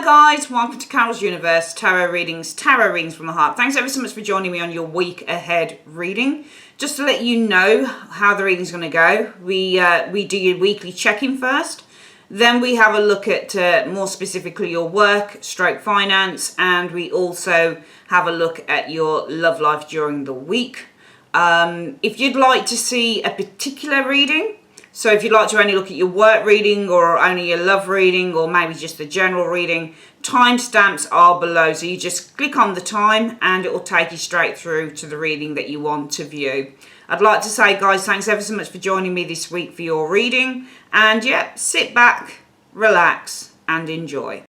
Hi guys, welcome to Carol's Universe, tarot readings from the heart. Thanks ever so much for joining me on your week ahead reading. Just to let you know how the reading's going to go, we do your weekly check-in first. Then we have a look at more specifically your work, stroke finance, and we also have a look at your love life during the week. If you'd like to see a particular reading, so if you'd like to only look at your work reading or only your love reading or maybe just the general reading, timestamps are below. So you just click on the time and it will take you straight through to the reading that you want to view. I'd like to say, guys, thanks ever so much for joining me this week for your reading. And yeah, sit back, relax and enjoy.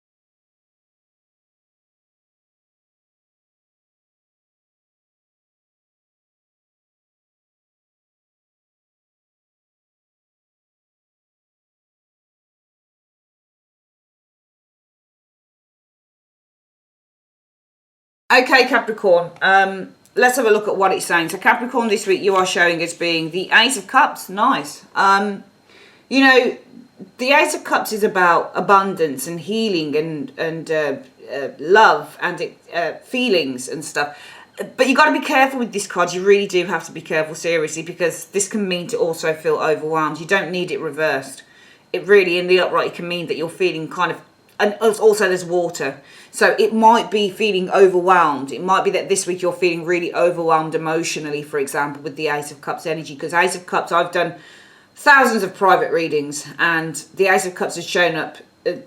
Okay, Capricorn, let's have a look at what it's saying. So Capricorn, this week you are showing as being the Ace of Cups. Nice. You know, the Ace of Cups is about abundance and healing and love and feelings and stuff. But you got to be careful with this card. You really do have to be careful, seriously, because this can mean to also feel overwhelmed. You don't need it reversed. It really, in the upright, it can mean that you're feeling kind of, and also there's water. So it might be feeling overwhelmed. It might be that this week you're feeling really overwhelmed emotionally, for example, with the Ace of Cups energy. Because Ace of Cups, I've done thousands of private readings, and the Ace of Cups has shown up,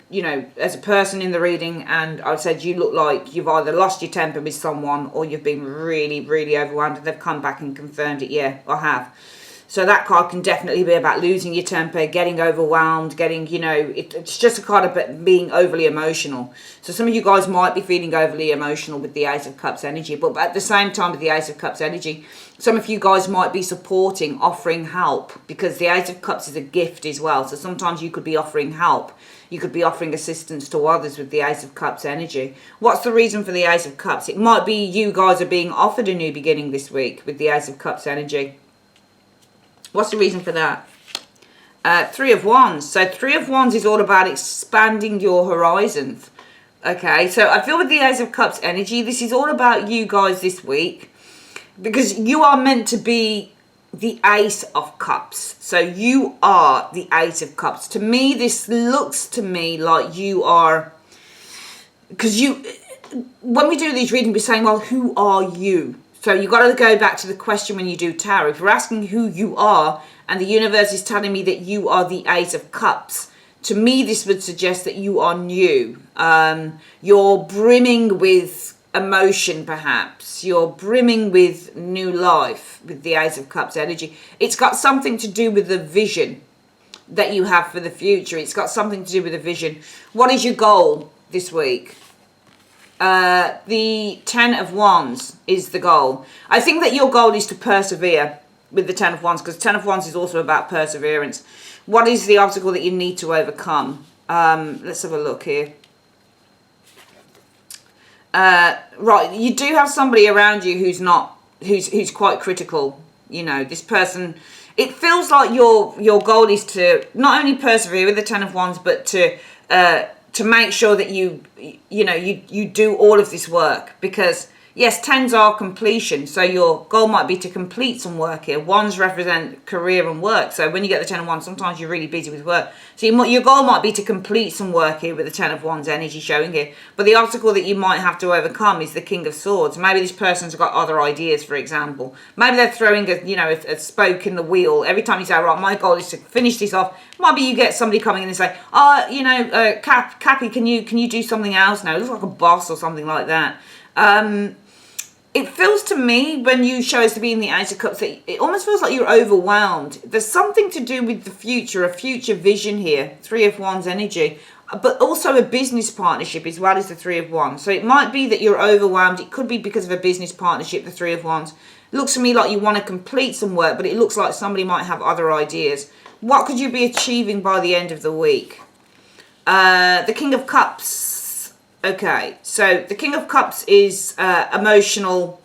you know, as a person in the reading, and I've said you look like you've either lost your temper with someone or you've been really, really overwhelmed, and they've come back and confirmed it. Yeah, I have. So that card can definitely be about losing your temper, getting overwhelmed, getting, you know, it's just a card about being overly emotional. So some of you guys might be feeling overly emotional with the Ace of Cups energy, but at the same time with the Ace of Cups energy, some of you guys might be supporting, offering help, because the Ace of Cups is a gift as well. So sometimes you could be offering help. You could be offering assistance to others with the Ace of Cups energy. What's the reason for the Ace of Cups? It might be you guys are being offered a new beginning this week with the Ace of Cups energy. What's the reason for that? Three of Wands. So Three of Wands is all about expanding your horizons. Okay, so I feel with the Ace of Cups energy, this is all about you guys this week, because you are meant to be the Ace of Cups. So you are the Ace of Cups. To me, this looks to me like you are, because you, when we do these readings, we're saying, well, who are you? So you've got to go back to the question when you do tarot. If you're asking who you are, and the universe is telling me that you are the Ace of Cups, to me this would suggest that you are new. You're brimming with emotion, perhaps. You're brimming with new life with the Ace of Cups energy. It's got something to do with the vision that you have for the future. It's got something to do with the vision. What is your goal this week? The Ten of Wands is the goal. I think that your goal is to persevere with the Ten of Wands, because Ten of Wands is also about perseverance. What is the obstacle that you need to overcome? Let's have a look here. Right, you do have somebody around you who's quite critical. You know, this person, it feels like your goal is to not only persevere with the Ten of Wands, but to make sure that you do all of this work, because yes, tens are completion, so your goal might be to complete some work here. Wands represent career and work, so when you get the Ten of Wands, sometimes you're really busy with work, so your goal might be to complete some work here with the Ten of Wands energy showing here. But the obstacle that you might have to overcome is the King of Swords. Maybe this person's got other ideas, for example. Maybe they're throwing a spoke in the wheel every time you say, right, my goal is to finish this off. Might be you get somebody coming in and say, Cappy, can you do something else now? It looks like a boss or something like that. It feels to me, when you show us to be in the Ace of Cups, that it almost feels like you're overwhelmed. There's something to do with the future, a future vision here, Three of Wands energy, but also a business partnership as well as the Three of Wands. So it might be that you're overwhelmed. It could be because of a business partnership, the Three of Wands. It looks to me like you want to complete some work, but it looks like somebody might have other ideas. What could you be achieving by the end of the week? The King of Cups. Okay, so the King of Cups is emotional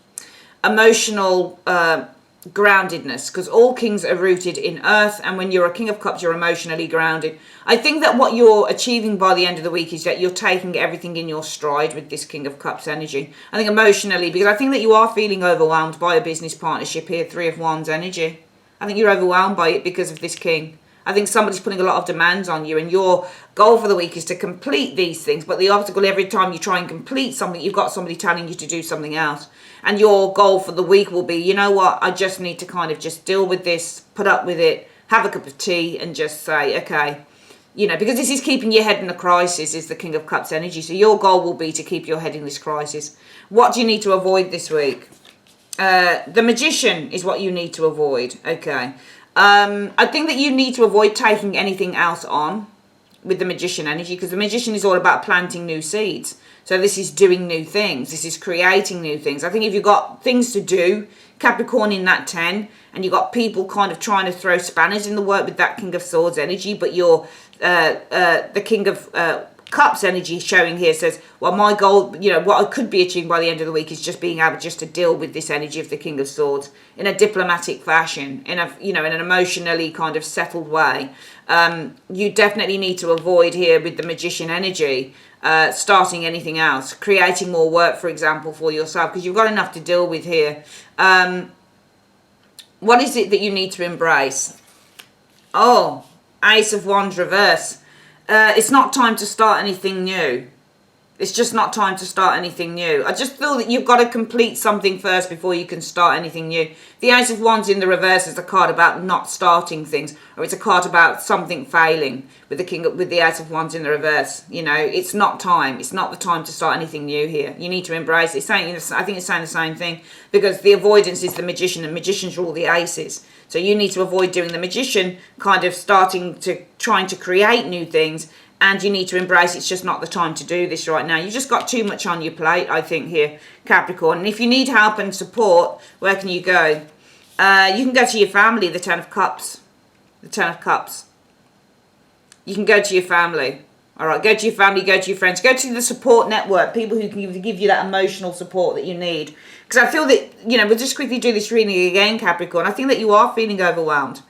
groundedness, because all kings are rooted in earth, and when you're a King of Cups, you're emotionally grounded. I think that what you're achieving by the end of the week is that you're taking everything in your stride with this King of Cups energy. I think emotionally, because I think that you are feeling overwhelmed by a business partnership here, Three of Wands energy. I think you're overwhelmed by it because of this king. I think somebody's putting a lot of demands on you, and your goal for the week is to complete these things. But the obstacle, every time you try and complete something, you've got somebody telling you to do something else. And your goal for the week will be, you know what, I just need to kind of just deal with this, put up with it, have a cup of tea, and just say, okay, you know, because this is keeping your head in a crisis, is the King of Cups energy. So your goal will be to keep your head in this crisis. What do you need to avoid this week? The Magician is what you need to avoid. Okay. I think that you need to avoid taking anything else on with the Magician energy, because the Magician is all about planting new seeds. So this is doing new things. This is creating new things. I think if you've got things to do, Capricorn in that 10, and you've got people kind of trying to throw spanners in the work with that King of Swords energy, but you're the King of Cups energy showing here says, well, my goal, you know, what I could be achieving by the end of the week is just being able just to deal with this energy of the King of Swords in a diplomatic fashion, in a, you know, in an emotionally kind of settled way. You definitely need to avoid here with the Magician energy starting anything else, creating more work, for example, for yourself, because you've got enough to deal with here. What is it that you need to embrace? Oh, Ace of Wands reverse. It's not time to start anything new. It's just not time to start anything new. I just feel that you've got to complete something first before you can start anything new. The Ace of Wands in the reverse is a card about not starting things, or it's a card about something failing with the Ace of Wands in the reverse. You know, it's not time. It's not the time to start anything new here. You need to embrace it. It's saying, I think it's saying the same thing, because the avoidance is the Magician, and Magicians rule the aces. So you need to avoid doing the Magician, kind of trying to create new things. And you need to embrace it's just not the time to do this right now. You've just got too much on your plate, I think, here, Capricorn. And if you need help and support, where can you go? You can go to your family, the Ten of Cups. The Ten of Cups. You can go to your family. All right, go to your family, go to your friends. Go to the support network, people who can give you that emotional support that you need. Because I feel that, you know, we'll just quickly do this reading again, Capricorn. I think that you are feeling overwhelmed.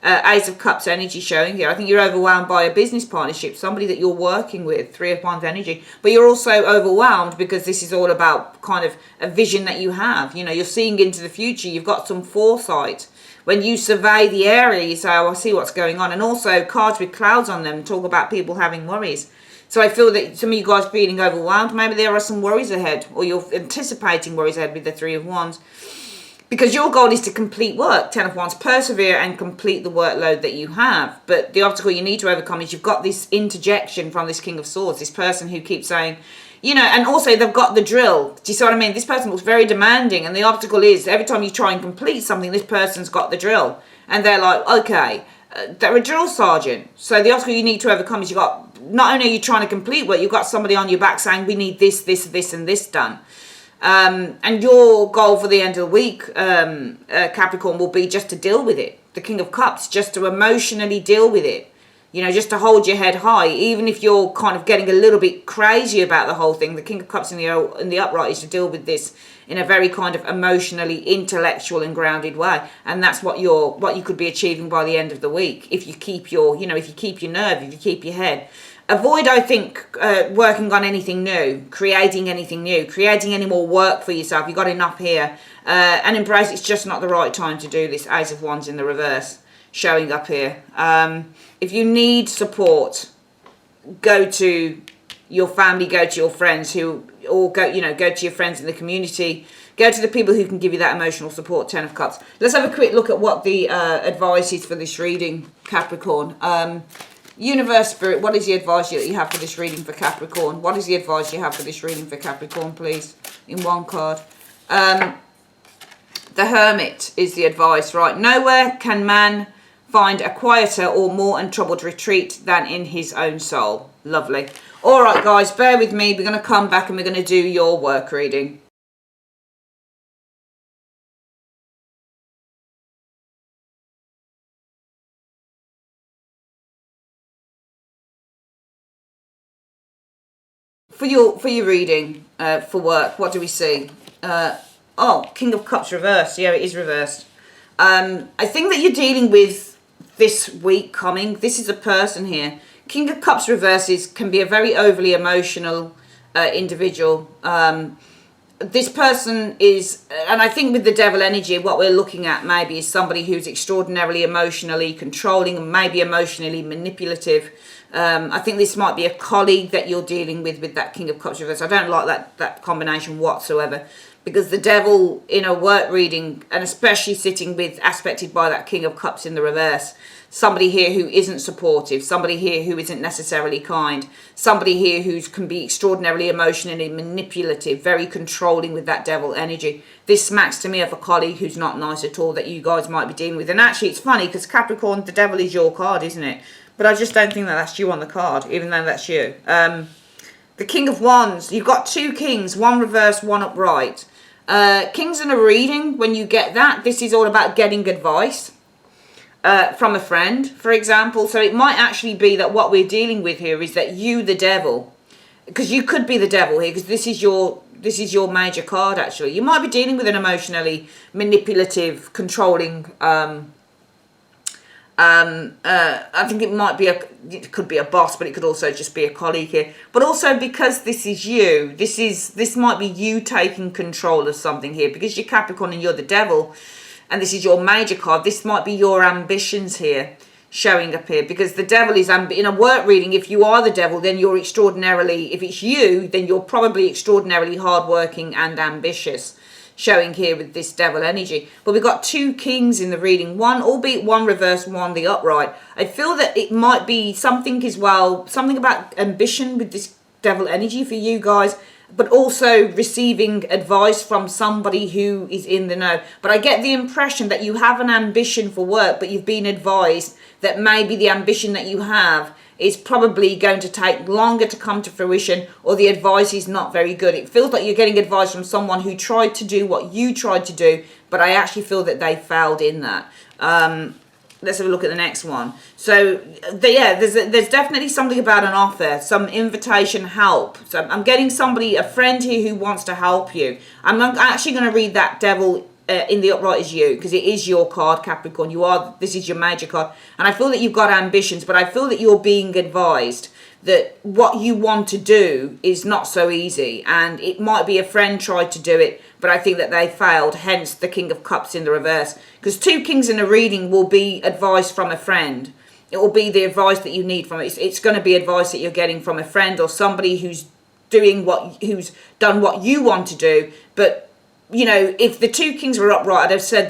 Ace of Cups energy showing here. I think you're overwhelmed by a business partnership, somebody that you're working with, Three of Wands energy. But you're also overwhelmed because this is all about kind of a vision that you have. You know, you're seeing into the future. You've got some foresight. When you survey the area, you say, oh, I see what's going on. And also cards with clouds on them talk about people having worries. So I feel that some of you guys are feeling overwhelmed. Maybe there are some worries ahead, or you're anticipating worries ahead with the Three of Wands. Because your goal is to complete work, Ten of Wands, persevere and complete the workload that you have. But the obstacle you need to overcome is you've got this interjection from this King of Swords, this person who keeps saying, you know, and also they've got the drill. Do you see what I mean? This person looks very demanding, and the obstacle is every time you try and complete something, this person's got the drill. And they're like, okay, they're a drill sergeant. So the obstacle you need to overcome is you've got, not only are you trying to complete work, you've got somebody on your back saying, we need this, this, this, and this done. And your goal for the end of the week, Capricorn, will be just to deal with it. The King of Cups, just to emotionally deal with it. You know, just to hold your head high, even if you're kind of getting a little bit crazy about the whole thing. The King of Cups in the upright is to deal with this in a very kind of emotionally intellectual and grounded way, and that's what you could be achieving by the end of the week if you keep your, you know, if you keep your nerve, if you keep your head. Avoid, I think, working on anything new, creating anything new, creating any more work for yourself. You've got enough here. And embrace it's just not the right time to do this. Ace of Wands in the reverse showing up here. If you need support, go to your family, go to your friends go to your friends in the community. Go to the people who can give you that emotional support, Ten of Cups. Let's have a quick look at what the advice is for this reading, Capricorn. Universe, Spirit, what is the advice that you have for this reading for Capricorn? What is the advice you have for this reading for Capricorn, please? In one card. The Hermit is the advice, right? Nowhere can man find a quieter or more untroubled retreat than in his own soul. Lovely. All right, guys, bear with me. We're going to come back and we're going to do your work reading. For your reading, for work, what do we see? Oh, King of Cups reversed. Yeah, it is reversed. I think that you're dealing with this week coming. This is a person here. King of Cups reverses can be a very overly emotional individual. This person is, and I think with the devil energy, what we're looking at maybe is somebody who's extraordinarily emotionally controlling and maybe emotionally manipulative. I think this might be a colleague that you're dealing with that King of Cups reverse. I don't like that combination whatsoever, because the devil in a work reading, and especially sitting with aspected by that King of Cups in the reverse, somebody here who isn't supportive, somebody here who isn't necessarily kind, somebody here who can be extraordinarily emotionally manipulative, very controlling with that devil energy. This smacks to me of a colleague who's not nice at all that you guys might be dealing with. And actually it's funny because Capricorn, the devil is your card, isn't it? But I just don't think that that's you on the card, even though that's you. The King of Wands, you've got two kings, one reversed, one upright. Kings in a reading, when you get that, this is all about getting advice from a friend, for example. So it might actually be that what we're dealing with here is that you, the devil, because you could be the devil here, because this is your major card actually. You might be dealing with an emotionally manipulative, controlling I think it could be a boss, but it could also just be a colleague here. But also because this is you, this might be you taking control of something here, because you're Capricorn and you're the devil, and this is your major card. This might be your ambitions here showing up here, because the devil is in a work reading. If you are the devil, then you're extraordinarily, if it's you, then you're probably extraordinarily hardworking and ambitious, showing here with this devil energy. But we've got two kings in the reading, one, albeit one reverse, one the upright. I feel that it might be something as well, something about ambition with this devil energy for you guys, but also receiving advice from somebody who is in the know. But I get the impression that you have an ambition for work, but you've been advised that maybe the ambition that you have is probably going to take longer to come to fruition, or the advice is not very good. It feels like you're getting advice from someone who tried to do what you tried to do, but I actually feel that they failed in that. Let's have a look at the next one. So there's definitely something about an offer, some invitation, help. So I'm getting somebody, a friend here who wants to help you. I'm actually going to read that devil in the upright is you, because it is your card, Capricorn. This is your major card, and I feel that you've got ambitions, but I feel that you're being advised that what you want to do is not so easy, and it might be a friend tried to do it, but I think that they failed, hence the King of Cups in the reverse. Because two kings in a reading will be advice from a friend. It will be the advice that you need from it. It's going to be advice that you're getting from a friend or somebody who's done what you want to do. But you know, if the two kings were upright, I'd have said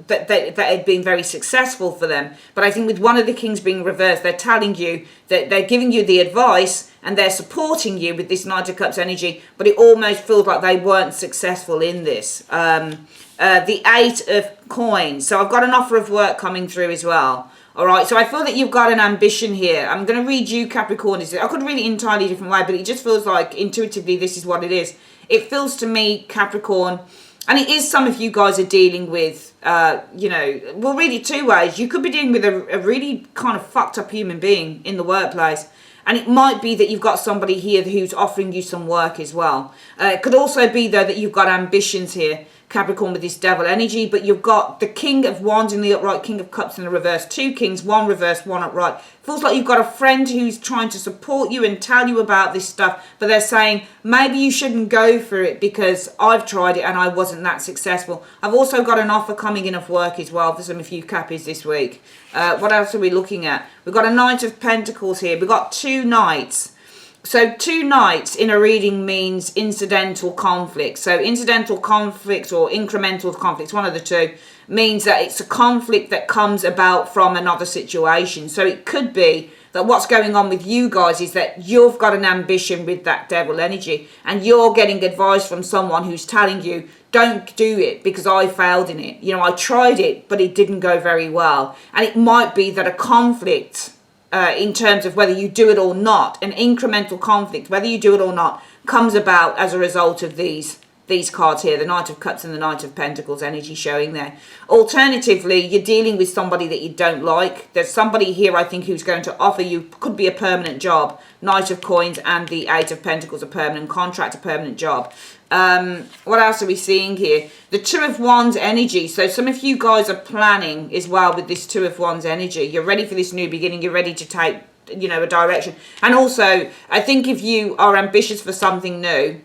that had been very successful for them. But I think with one of the kings being reversed, they're telling you that they're giving you the advice and they're supporting you with this Knight of Cups energy, but it almost feels like they weren't successful in this. The 8 of Coins. So I've got an offer of work coming through as well. All right, so I feel that you've got an ambition here. I'm going to read you, Capricorn. I could read it entirely different way, but it just feels like intuitively this is what it is. It feels to me, Capricorn, and it is some of you guys are dealing with, we'll read it two ways. You could be dealing with a really kind of fucked up human being in the workplace. And it might be that you've got somebody here who's offering you some work as well. It could also be, though, that you've got ambitions here, Capricorn, with this devil energy, but you've got the King of Wands in the upright, King of Cups in the reverse, two kings, one reverse, one upright. Feels like you've got a friend who's trying to support you and tell you about this stuff, but they're saying maybe you shouldn't go for it because I've tried it and I wasn't that successful. I've also got an offer coming in of work as well for some of you Cappies this week. What else are we looking at? We've got a Knight of Pentacles here. We've got two Knights. So two Knights in a reading means incidental conflict. So incidental conflict or incremental conflict, one of the two, means that it's a conflict that comes about from another situation. So it could be that what's going on with you guys is that you've got an ambition with that devil energy and you're getting advice from someone who's telling you, don't do it because I failed in it. You know, I tried it, but it didn't go very well. And it might be that a conflict in terms of whether you do it or not, an incremental conflict, whether you do it or not, comes about as a result of these cards here, the Knight of Cups and the Knight of Pentacles energy showing there. Alternatively, you're dealing with somebody that you don't like. There's somebody here, I think, who's going to offer you, could be a permanent job, Knight of Coins and the 8 of Pentacles, a permanent contract, a permanent job. What else are we seeing here? The Two of Wands energy. So some of you guys are planning as well with this Two of Wands energy. You're ready for this new beginning. You're ready to take, you know, a direction. And also, I think if you are ambitious for something new,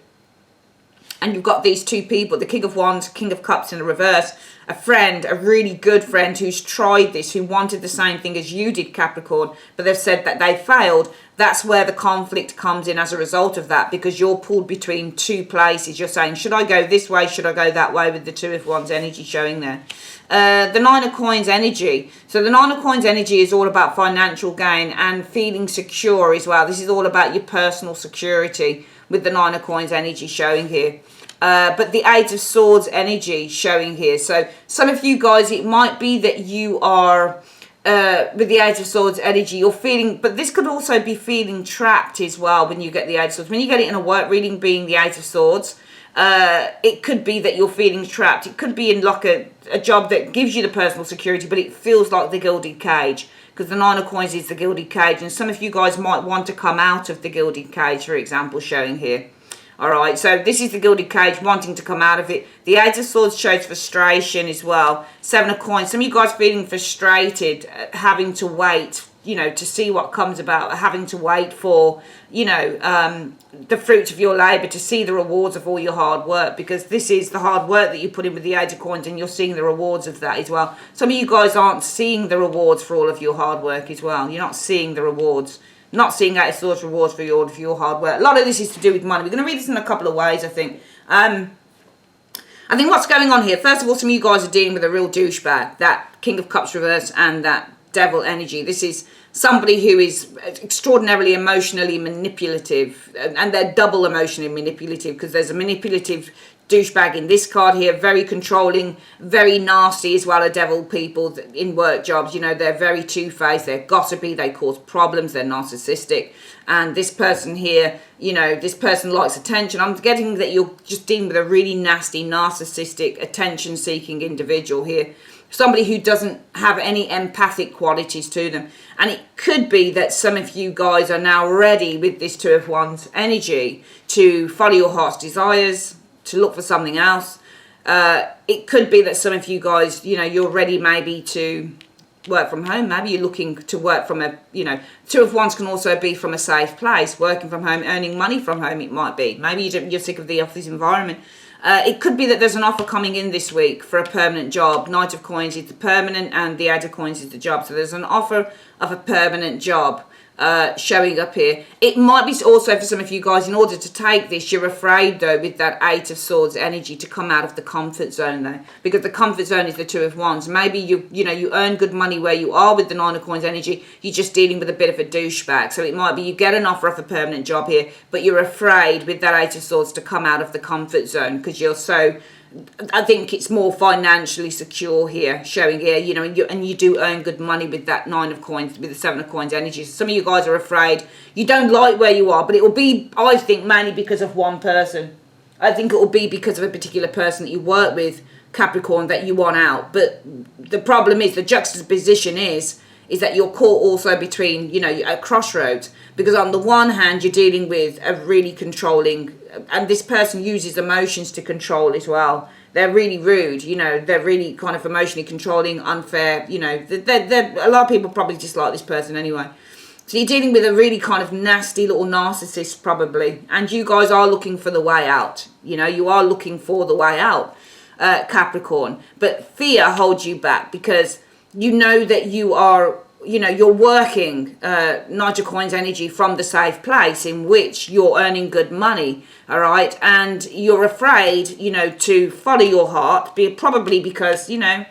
and you've got these two people, the King of Wands, King of Cups in the reverse, a friend, a really good friend who's tried this, who wanted the same thing as you did, Capricorn, but they've said that they failed. That's where the conflict comes in as a result of that, because you're pulled between two places. You're saying, should I go this way? Should I go that way? With the Two of Wands energy showing there. The Nine of Coins energy. So the Nine of Coins energy is all about financial gain and feeling secure as well. This is all about your personal security with the Nine of Coins energy showing here. But the Eight of Swords energy showing here. So some of you guys, it might be that you are, with the Eight of Swords energy, you're feeling, but this could also be feeling trapped as well when you get the Eight of Swords. When you get it in a work reading being the Eight of Swords, it could be that you're feeling trapped. It could be in like a job that gives you the personal security, but it feels like the gilded cage. Because the Nine of Coins is the gilded cage, and some of you guys might want to come out of the gilded cage, for example, showing here. All right, so this is the gilded cage, wanting to come out of it. The Eight of Swords shows frustration as well. Seven of Coins, some of you guys feeling frustrated, having to wait, you know, to see what comes about, having to wait for, you know, the fruits of your labour, to see the rewards of all your hard work, because this is the hard work that you put in with the Eight of Coins, and you're seeing the rewards of that as well. Some of you guys aren't seeing the rewards for all of your hard work as well. You're not seeing the rewards. Not seeing Eight of Swords rewards for your hard work. A lot of this is to do with money. We're going to read this in a couple of ways, I think. I think what's going on here, first of all, some of you guys are dealing with a real douchebag. That King of Cups reverse and that Devil energy. This is somebody who is extraordinarily emotionally manipulative. And they're double emotionally manipulative, because there's a manipulative douchebag in this card here, very controlling, very nasty as well. Are devil people in work jobs, you know, they're very two-faced, they're gossipy, they cause problems, they're narcissistic. And this person here, you know, this person likes attention. I'm getting that you're just dealing with a really nasty, narcissistic, attention-seeking individual here. Somebody who doesn't have any empathic qualities to them. And it could be that some of you guys are now ready with this Two of Wands energy to follow your heart's desires, to look for something else. It could be that some of you guys, you know, you're ready maybe to work from home. Maybe you're looking to work from a, you know, Two of Wands can also be from a safe place, working from home, earning money from home. It might be. Maybe you're sick of the office environment. It could be that there's an offer coming in this week for a permanent job. Knight of Coins is the permanent and the Eight of Coins is the job. So there's an offer of a permanent job showing up here. It might be also for some of you guys, in order to take this, you're afraid though with that Eight of Swords energy to come out of the comfort zone though, because the comfort zone is the Two of Wands. Maybe you know, you earn good money where you are with the Nine of Coins energy. You're just dealing with a bit of a douchebag. So it might be you get an offer of a permanent job here, but you're afraid with that Eight of Swords to come out of the comfort zone, because you're so, I think it's more financially secure here, showing here, you know, and you do earn good money with that Nine of Coins, with the Seven of Coins energy. So some of you guys are afraid, you don't like where you are, but it will be, I think, mainly because of one person. I think it will be because of a particular person that you work with, Capricorn, that you want out. But the problem is, the juxtaposition is that you're caught also between, you know, at crossroads, because on the one hand you're dealing with a really controlling, and this person uses emotions to control as well. They're really rude, you know, they're really kind of emotionally controlling, unfair, you know, they're a lot of people probably dislike this person anyway. So you're dealing with a really kind of nasty little narcissist probably, and you guys are looking for the way out, you know, you are looking for the way out, Capricorn. But fear holds you back, because you know that you are, you know, you're working Knight of Coins energy from the safe place in which you're earning good money, all right? And you're afraid, you know, to follow your heart, probably because, you know,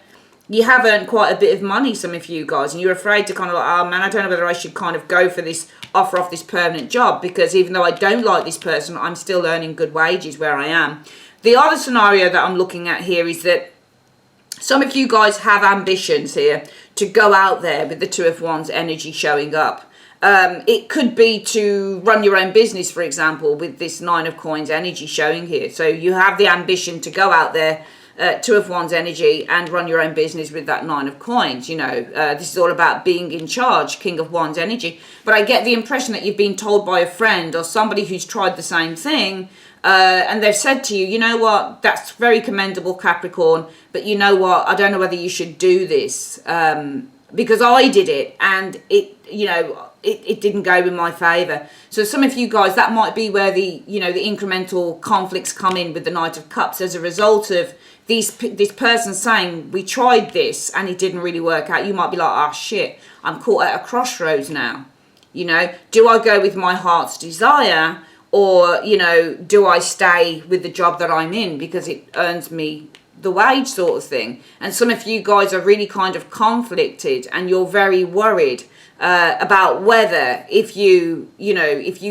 you have earned quite a bit of money, some of you guys, and you're afraid to kind of like, oh man, I don't know whether I should kind of go for this offer off this permanent job, because even though I don't like this person, I'm still earning good wages where I am. The other scenario that I'm looking at here is that some of you guys have ambitions here to go out there with the Two of Wands energy showing up. It could be to run your own business, for example, with this Nine of Coins energy showing here. So you have the ambition to go out there Two of Wands energy and run your own business with that Nine of Coins. You know, this is all about being in charge, King of Wands energy. But I get the impression that you've been told by a friend or somebody who's tried the same thing, and they've said to you, you know what, that's very commendable, Capricorn, but you know what, I don't know whether you should do this, because I did it and it, you know, it didn't go in my favour. So some of you guys, that might be where the, you know, the incremental conflicts come in with the Knight of Cups as a result of this person saying, we tried this and it didn't really work out. You might be like, oh shit, I'm caught at a crossroads now. You know, do I go with my heart's desire, or, you know, do I stay with the job that I'm in because it earns me the wage, sort of thing? And some of you guys are really kind of conflicted, and you're very worried about whether if you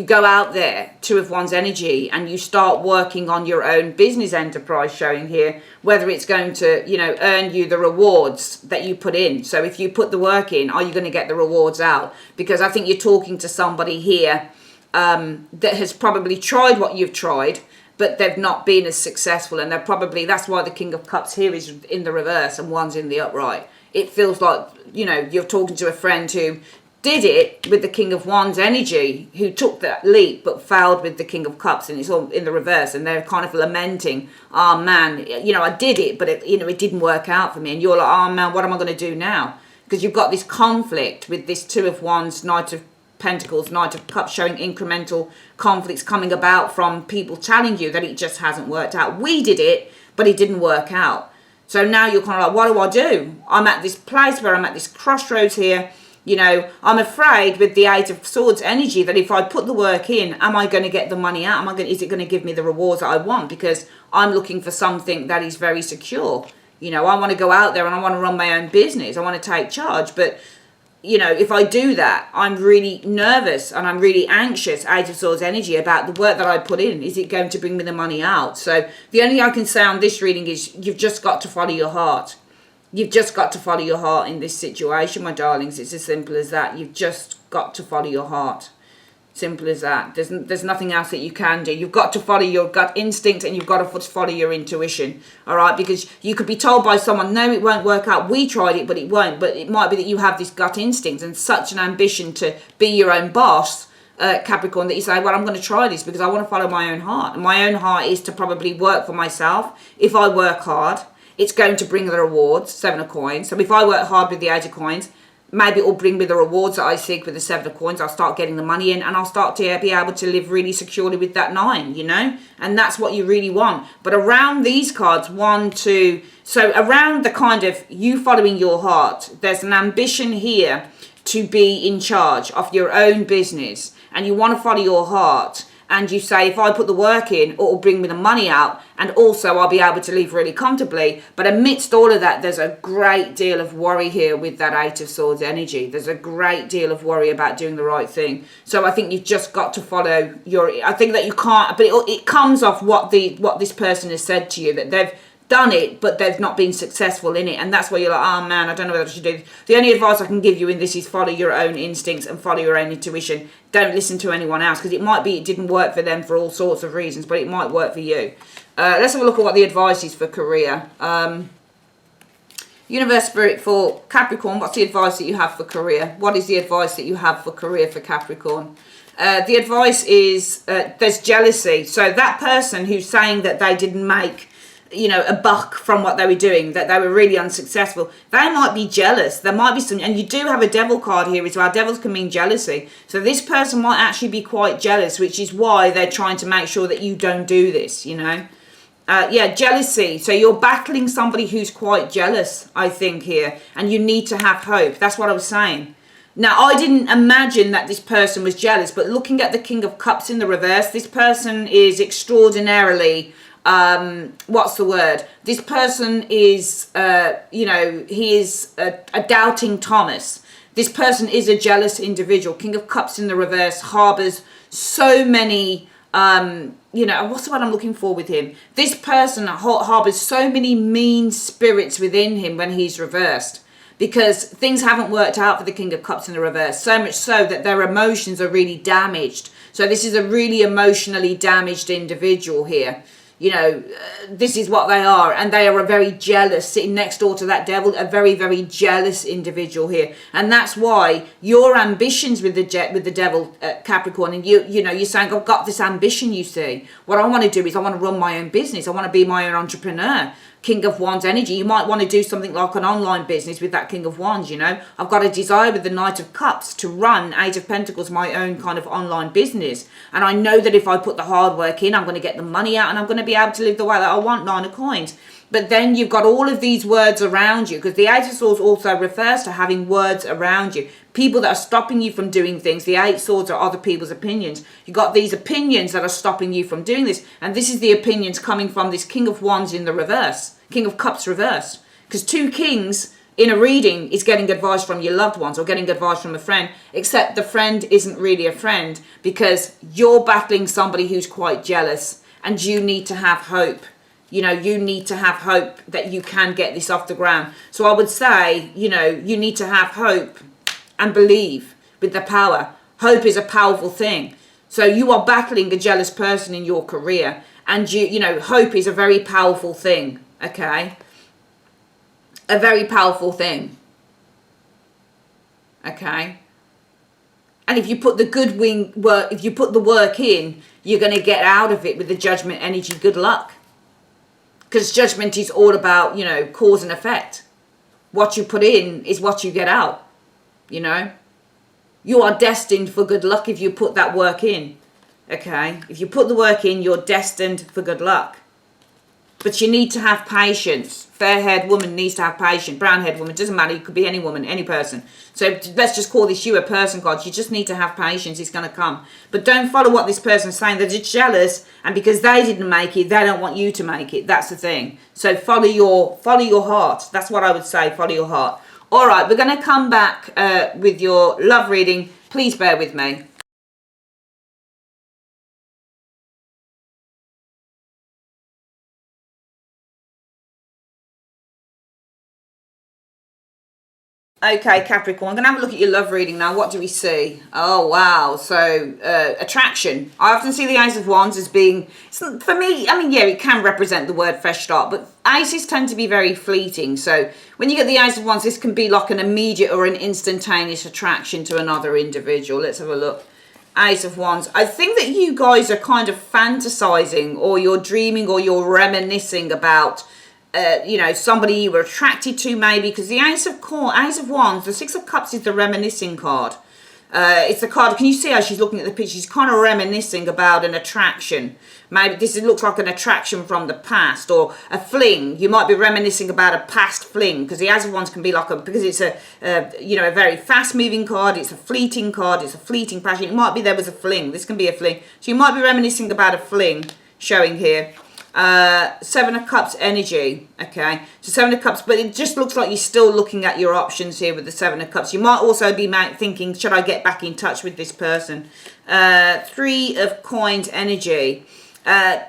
go out there, Two of Wands energy, and you start working on your own business enterprise showing here, whether it's going to, you know, earn you the rewards that you put in. So if you put the work in, are you going to get the rewards out? Because I think you're talking to somebody here that has probably tried what you've tried, but they've not been as successful, and they're probably, that's why the King of Cups here is in the reverse and one's in the upright. It feels like, you know, you're talking to a friend who did it with the King of Wands energy, who took that leap but failed with the King of Cups, and it's all in the reverse, and they're kind of lamenting, oh man, you know, I did it, but it, you know, it didn't work out for me. And you're like, oh man, what am I going to do now? Because you've got this conflict with this Two of Wands, Knight of Pentacles, Knight of Cups, showing incremental conflicts coming about from people telling you that it just hasn't worked out. We did it, but it didn't work out. So now you're kind of like, what do? I'm at this place where I'm at this crossroads here. You know, I'm afraid with the Eight of Swords energy that if I put the work in, am I going to get the money out? Is it going to give me the rewards that I want? Because I'm looking for something that is very secure. You know, I want to go out there and I want to run my own business. I want to take charge. But, you know, if I do that, I'm really nervous and I'm really anxious, Eight of Swords energy, about the work that I put in. Is it going to bring me the money out? So the only thing I can say on this reading is you've just got to follow your heart. You've just got to follow your heart in this situation, my darlings. It's as simple as that. You've just got to follow your heart. Simple as that. There's nothing else that you can do. You've got to follow your gut instinct, and you've got to follow your intuition. All right? Because you could be told by someone, no, it won't work out. We tried it, but it won't. But it might be that you have this gut instinct and such an ambition to be your own boss, Capricorn, that you say, well, I'm going to try this because I want to follow my own heart. And my own heart is to probably work for myself. If I work hard, it's going to bring the rewards, Seven of Coins. So if I work hard with the Eight of Coins, maybe it will bring me the rewards that I seek with the Seven of Coins. I'll start getting the money in, and I'll start to be able to live really securely with that Nine, you know? And that's what you really want. But around these cards, 1, 2, so around the kind of you following your heart, there's an ambition here to be in charge of your own business, and you want to follow your heart. And you say, if I put the work in, it will bring me the money out, and also I'll be able to live really comfortably. But amidst all of that, there's a great deal of worry here with that Eight of Swords energy. There's a great deal of worry about doing the right thing. So I think you've just got to follow your, I think that you can't, but it comes off what this person has said to you, that they've done it, but they've not been successful in it. And that's where you're like, oh man, I don't know whether I should do this. The only advice I can give you in this is follow your own instincts and follow your own intuition. Don't listen to anyone else, because it might be it didn't work for them for all sorts of reasons, but it might work for you. Let's have a look at what the advice is for career. Universe Spirit for Capricorn, what's the advice that you have for career? What is the advice that you have for career for Capricorn? The advice is there's jealousy. So that person who's saying that they didn't make, you know, a buck from what they were doing, that they were really unsuccessful, they might be jealous. There might be some, and you do have a devil card here as well. Devils can mean jealousy. So this person might actually be quite jealous, which is why they're trying to make sure that you don't do this, you know. Yeah, jealousy. So you're battling somebody who's quite jealous, I think, here, and you need to have hope. That's what I was saying. Now, I didn't imagine that this person was jealous, but looking at the King of Cups in the reverse, this person is extraordinarily, what's the word? This person is, you know, he is a doubting Thomas. This person is a jealous individual. King of Cups in the reverse harbors so many, you know, what's the word I'm looking for with him? This person harbors so many mean spirits within him when he's reversed, because things haven't worked out for the King of Cups in the reverse, so much so that their emotions are really damaged. So this is a really emotionally damaged individual here. you know, this is what they are, and they are a very jealous, sitting next door to that devil, a very, very jealous individual here. And that's why your ambitions with the devil, Capricorn, and you know, you're saying, I've got this ambition, you see. What I want to do is I want to run my own business. I want to be my own entrepreneur. King of Wands energy. You might want to do something like an online business with that King of Wands, you know. I've got a desire with the Knight of Cups to run Eight of Pentacles, my own kind of online business. And I know that if I put the hard work in, I'm going to get the money out and I'm going to be able to live the way that I want, Nine of Coins. But then you've got all of these words around you, because the Eight of Swords also refers to having words around you. People that are stopping you from doing things. The Eight Swords are other people's opinions. You've got these opinions that are stopping you from doing this. And this is the opinions coming from this King of Wands in the reverse. King of Cups reversed. Because two kings in a reading is getting advice from your loved ones or getting advice from a friend, except the friend isn't really a friend because you're battling somebody who's quite jealous and you need to have hope. You know, you need to have hope that you can get this off the ground. So I would say, you know, you need to have hope and believe with the power. Hope is a powerful thing. So you are battling a jealous person in your career, and you know, hope is a very powerful thing. Okay, a very powerful thing. Okay, and if you put the good work, if you put the work in, you're going to get out of it with the Judgment energy. Good luck, because Judgment is all about, you know, cause and effect. What you put in is what you get out. You know, you are destined for good luck if you put that work in. Okay, if you put the work in, you're destined for good luck. But you need to have patience. Fair-haired woman needs to have patience. Brown-haired woman, doesn't matter. You could be any woman, any person. So let's just call this you a person card. You just need to have patience. It's going to come. But don't follow what this person's saying. They're just jealous. And because they didn't make it, they don't want you to make it. That's the thing. So follow your heart. That's what I would say. Follow your heart. All right. We're going to come back with your love reading. Please bear with me. Okay, Capricorn, I'm going to have a look at your love reading now. What do we see? Oh, wow. So, attraction. I often see the Ace of Wands as being, for me, I mean, yeah, it can represent the word fresh start, but aces tend to be very fleeting. So, when you get the Ace of Wands, this can be like an immediate or an instantaneous attraction to another individual. Let's have a look. Ace of Wands. I think that you guys are kind of fantasizing, or you're dreaming, or you're reminiscing about you know, somebody you were attracted to, maybe, because the Ace of Wands, the Six of Cups is the reminiscing card. It's the card, can you see how she's looking at the picture? She's kind of reminiscing about an attraction. Maybe this looks like an attraction from the past, or a fling. You might be reminiscing about a past fling, because the Ace of Wands can be like because it's a you know, a very fast moving card. It's a fleeting card. It's a fleeting passion. It might be there was a fling. This can be a fling. So you might be reminiscing about a fling, showing here. Seven of Cups energy. Okay, so Seven of Cups, but it just looks like you're still looking at your options here with the Seven of Cups. You might also be thinking, should I get back in touch with this person? Three of Coins energy.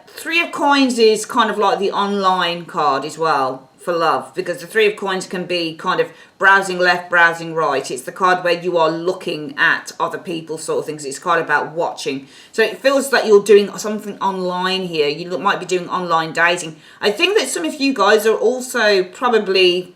Three of Coins is kind of like the online card as well for love, because the Three of Coins can be kind of browsing left, browsing right. It's the card where you are looking at other people sort of things. It's kind of about watching. So it feels like you're doing something online here. You might be doing online dating. I think that some of you guys are also probably,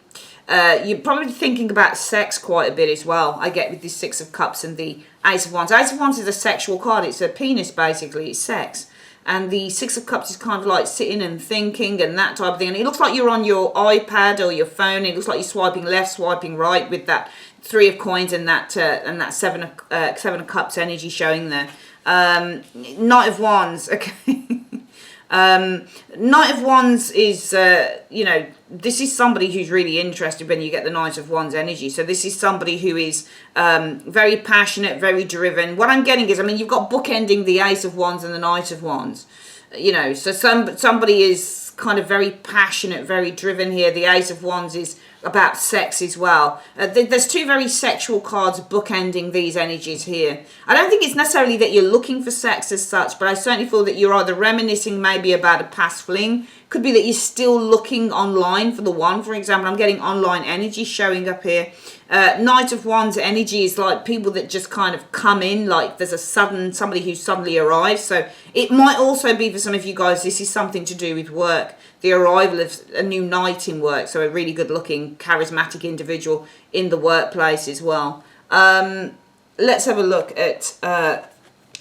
you're probably thinking about sex quite a bit as well. I get with this Six of Cups and the Ace of Wands. Ace of Wands is a sexual card. It's a penis, basically. It's sex. And the Six of Cups is kind of like sitting and thinking and that type of thing. And it looks like you're on your iPad or your phone. It looks like you're swiping left, swiping right with that Three of Coins and that Seven of Cups energy showing there. Knight of Wands. Okay. Knight of Wands is, you know, this is somebody who's really interested when you get the Knight of Wands energy. So this is somebody who is very passionate, very driven. What I'm getting is, I mean, you've got bookending the Ace of Wands and the Knight of Wands. You know, so somebody is kind of very passionate, very driven here. The Ace of Wands is about sex as well. There's two very sexual cards bookending these energies here. I don't think it's necessarily that you're looking for sex as such, but I certainly feel that you're either reminiscing maybe about a past fling. Could be that you're still looking online for the one, for example. I'm getting online energy showing up here. Knight of Wands energy is like people that just kind of come in, like there's somebody who suddenly arrives. So it might also be for some of you guys, this is something to do with work. The arrival of a new knight in work, so a really good looking, charismatic individual in the workplace as well. Let's have a look at the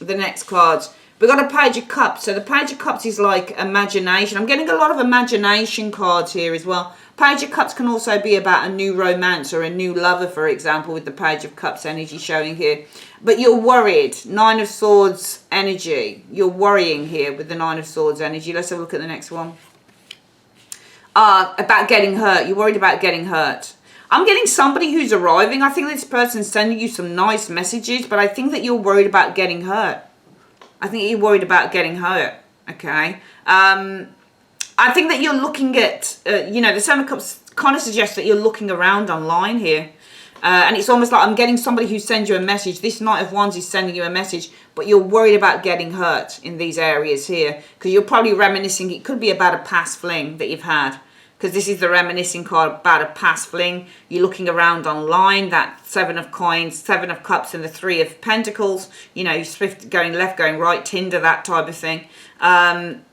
next cards. We've got a Page of Cups. So the Page of Cups is like imagination. I'm getting a lot of imagination cards here as well. Page of Cups can also be about a new romance or a new lover, for example, with the Page of Cups energy showing here. But you're worried. Nine of Swords energy. You're worrying here with the Nine of Swords energy. Let's have a look at the next one. About getting hurt. You're worried about getting hurt. I'm getting somebody who's arriving. I think this person's sending you some nice messages, but I think that you're worried about getting hurt. I think you're worried about getting hurt, okay? I think that you're looking at, the Seven of Cups kind of suggests that you're looking around online here. And it's almost like I'm getting somebody who sends you a message. This Knight of Wands is sending you a message, but you're worried about getting hurt in these areas here. Because you're probably reminiscing, it could be about a past fling that you've had. Because this is the reminiscing card about a past fling. You're looking around online, that Seven of Coins, Seven of Cups and the Three of Pentacles. You know, swift going left, going right, Tinder, that type of thing.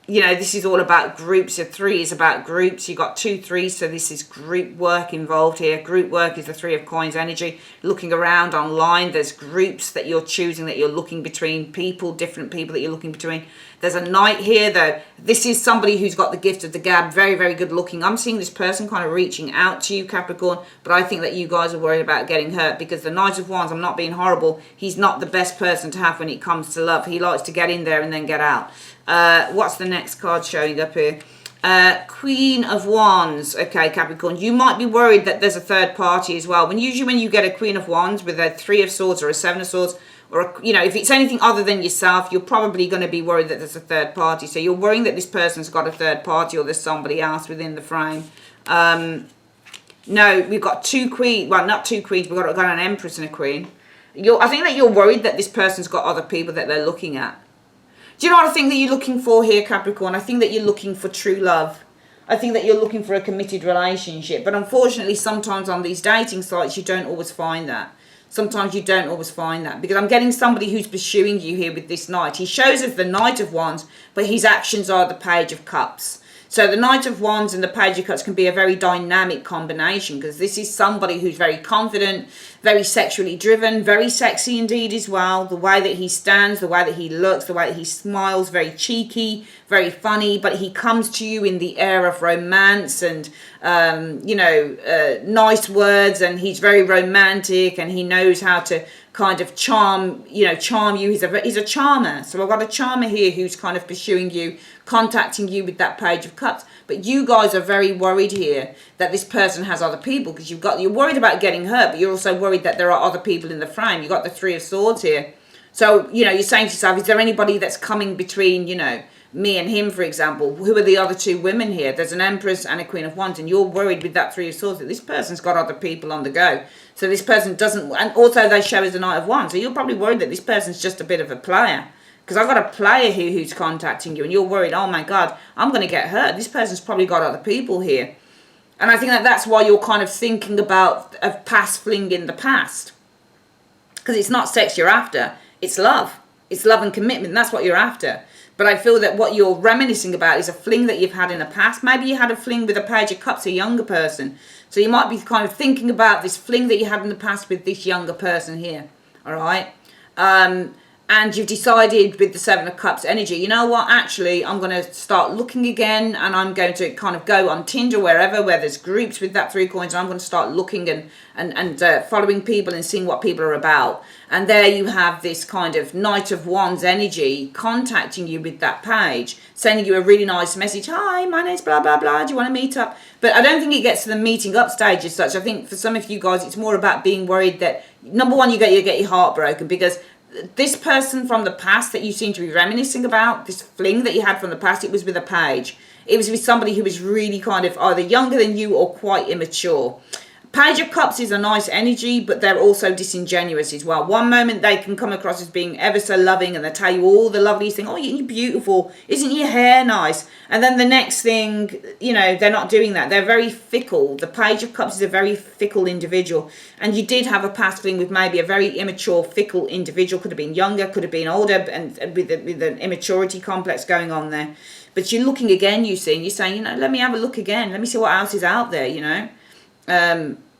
This is all about groups. A 3 is about groups. You've got 2 3s, so this is group work involved here. Group work is the Three of Coins energy. Looking around online, there's groups that you're choosing, that you're looking between people, different people that you're looking between. There's a Knight here, though. This is somebody who's got the gift of the gab. Very, very good looking. I'm seeing this person kind of reaching out to you, Capricorn, but I think that you guys are worried about getting hurt because the Knight of Wands, I'm not being horrible, he's not the best person to have when it comes to love. He likes to get in there and then get out. What's the next card showing up here? Queen of Wands. Okay, Capricorn, you might be worried that there's a third party as well. Usually when you get a Queen of Wands with a 3 of Swords or a 7 of Swords, or if it's anything other than yourself, you're probably going to be worried that there's a third party. So you're worrying that this person's got a third party or there's somebody else within the frame. No, we've got 2 queens. Well, not 2 queens. We've got an Empress and a Queen. I think that you're worried that this person's got other people that they're looking at. Do you know what I think that you're looking for here, Capricorn? I think that you're looking for true love. I think that you're looking for a committed relationship. But unfortunately, sometimes on these dating sites, you don't always find that. Sometimes you don't always find that. Because I'm getting somebody who's pursuing you here with this Knight. He shows us the Knight of Wands, but his actions are the Page of Cups. So the Knight of Wands and the Page of Cups can be a very dynamic combination because this is somebody who's very confident, very sexually driven, very sexy indeed as well. The way that he stands, the way that he looks, the way that he smiles, very cheeky, very funny, but he comes to you in the air of romance and, nice words, and he's very romantic and he knows how to kind of charm you. He's a charmer. So I've got a charmer here who's kind of pursuing you, contacting you with that Page of Cups. But you guys are very worried here that this person has other people because you're worried about getting hurt, but you're also worried that there are other people in the frame. You've got the 3 of Swords here. So, you're saying to yourself, is there anybody that's coming between, me and him, for example? Who are the other 2 women here? There's an Empress and a Queen of Wands, and you're worried with that 3 of Swords that this person's got other people on the go. So this person doesn't, and also they show as a Knight of Wands. So you're probably worried that this person's just a bit of a player. Because I've got a player here who's contacting you, and you're worried, oh my God, I'm going to get hurt. This person's probably got other people here. And I think that that's why you're kind of thinking about a past fling in the past. Because it's not sex you're after, it's love. It's love and commitment, that's what you're after. But I feel that what you're reminiscing about is a fling that you've had in the past. Maybe you had a fling with a Page of Cups, a younger person. So you might be kind of thinking about this fling that you had in the past with this younger person here. All right? And you've decided with the 7 of Cups energy, you know what, actually, I'm going to start looking again, and I'm going to kind of go on Tinder, where there's groups with that 3 coins, and I'm going to start looking and following people and seeing what people are about. And there you have this kind of Knight of Wands energy contacting you with that page, sending you a really nice message. Hi, my name's blah, blah, blah. Do you want to meet up? But I don't think it gets to the meeting up stage as such. I think for some of you guys, it's more about being worried that, number one, you get your heart broken because this person from the past that you seem to be reminiscing about, this fling that you had from the past, it was with a page. It was with somebody who was really kind of either younger than you or quite immature. Page of Cups is a nice energy, but they're also disingenuous as well. One moment they can come across as being ever so loving, and they tell you all the loveliest thing. Oh, you're beautiful. Isn't your hair nice? And then the next thing, you know, they're not doing that. They're very fickle. The Page of Cups is a very fickle individual. And you did have a past fling with maybe a very immature, fickle individual. Could have been younger, could have been older, and with an immaturity complex going on there. But you're looking again, you see, and you're saying, you know, let me have a look again. Let me see what else is out there, you know.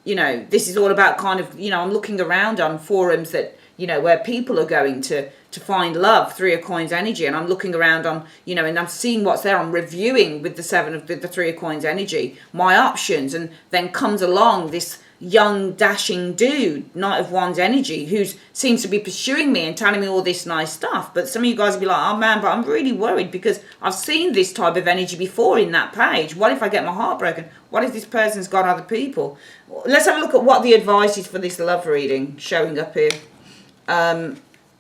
You know, this is all about kind of, you know, I'm looking around on forums that, you know, where people are going to find love, 3 of Coins energy, and I'm looking around on, you know, and I'm seeing what's there. I'm reviewing with the 3 of Coins energy my options, and then comes along this young dashing dude, Knight of Wands energy, who seems to be pursuing me and telling me all this nice stuff. But some of you guys will be like, oh man, but I'm really worried because I've seen this type of energy before in that page. What if I get my heart broken? What if this person's got other people? Let's have a look at what the advice is for this love reading showing up here.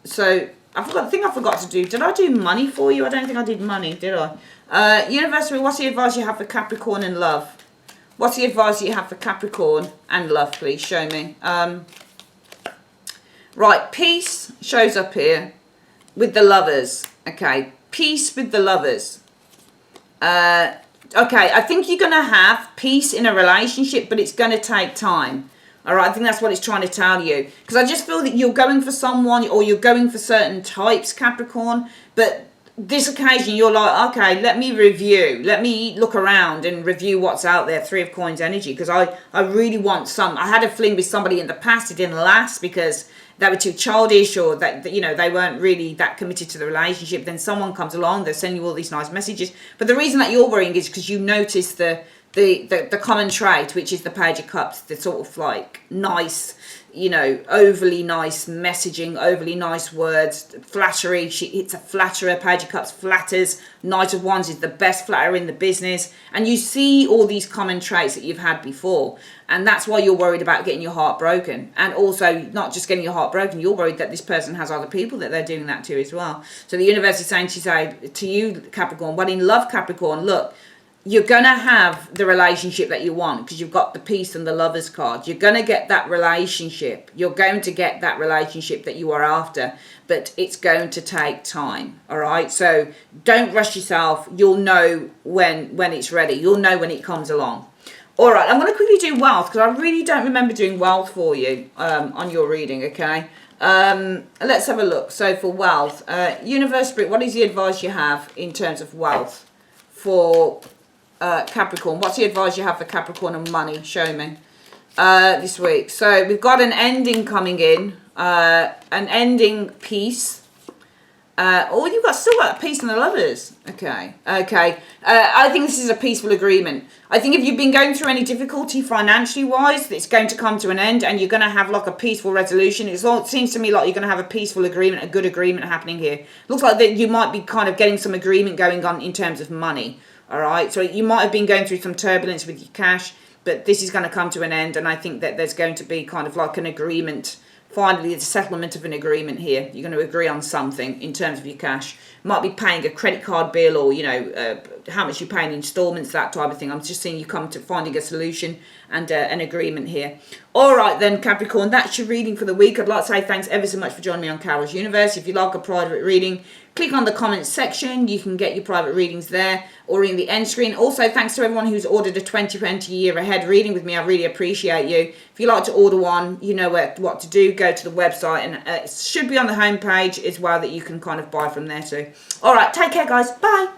So I think I forgot to do, did I do money for you? I don't think I did money, did I? Universe, what's the advice you have for Capricorn and love? What's the advice you have for Capricorn and love, please? Show me. Right, peace shows up here with the lovers. Okay, peace with the lovers. Okay, I think you're going to have peace in a relationship, but it's going to take time. All right, I think that's what it's trying to tell you. Because I just feel that you're going for someone, or you're going for certain types, Capricorn, but this occasion you're like, okay, let me review, let me look around and review what's out there. 3 of Coins energy, because I really want some. I had a fling with somebody in the past, it didn't last because they were too childish, or that, you know, they weren't really that committed to the relationship. Then someone comes along, they send you all these nice messages, but the reason that you're worrying is because you notice the common trait, which is the Page of Cups, the sort of like nice, you know, overly nice messaging, overly nice words, flattery. It's a flatterer. Page of Cups flatters. Knight of Wands is the best flatterer in the business. And you see all these common traits that you've had before. And that's why you're worried about getting your heart broken. And also, not just getting your heart broken, you're worried that this person has other people that they're doing that to as well. So the universe is saying to you, Capricorn, well, in love, Capricorn, look, you're going to have the relationship that you want because you've got the peace and the lovers card. You're going to get that relationship. You're going to get that relationship that you are after, but it's going to take time. All right. So don't rush yourself. You'll know when it's ready. You'll know when it comes along. All right. I'm going to quickly do wealth because I really don't remember doing wealth for you on your reading. Okay. Let's have a look. So for wealth, Universe Spirit, what is the advice you have in terms of wealth for Capricorn? What's the advice you have for Capricorn and money? Show me this week. So we've got an ending coming in, an ending peace. You've got still got a peace and the lovers. Okay. I think this is a peaceful agreement. I think if you've been going through any difficulty financially wise, it's going to come to an end, and you're going to have like a peaceful resolution. It seems to me like you're going to have a peaceful agreement, a good agreement happening here. Looks like that you might be kind of getting some agreement going on in terms of money. All right, so you might have been going through some turbulence with your cash, but this is going to come to an end, and I think that there's going to be kind of like an agreement. Finally, the settlement of an agreement here. You're going to agree on something in terms of your cash. Might be paying a credit card bill, or, you know, how much you pay in installments, that type of thing. I'm just seeing you come to finding a solution and an agreement here. All right then, Capricorn, that's your reading for the week. I'd like to say thanks ever so much for joining me on Carol's Universe. If you like a private reading, click on the comments section. You can get your private readings there or in the end screen. Also, thanks to everyone who's ordered a 2020 year ahead reading with me. I really appreciate you. If you like to order one, you know what to do. Go to the website, and it should be on the homepage as well that you can kind of buy from there too. All right, take care, guys. Bye.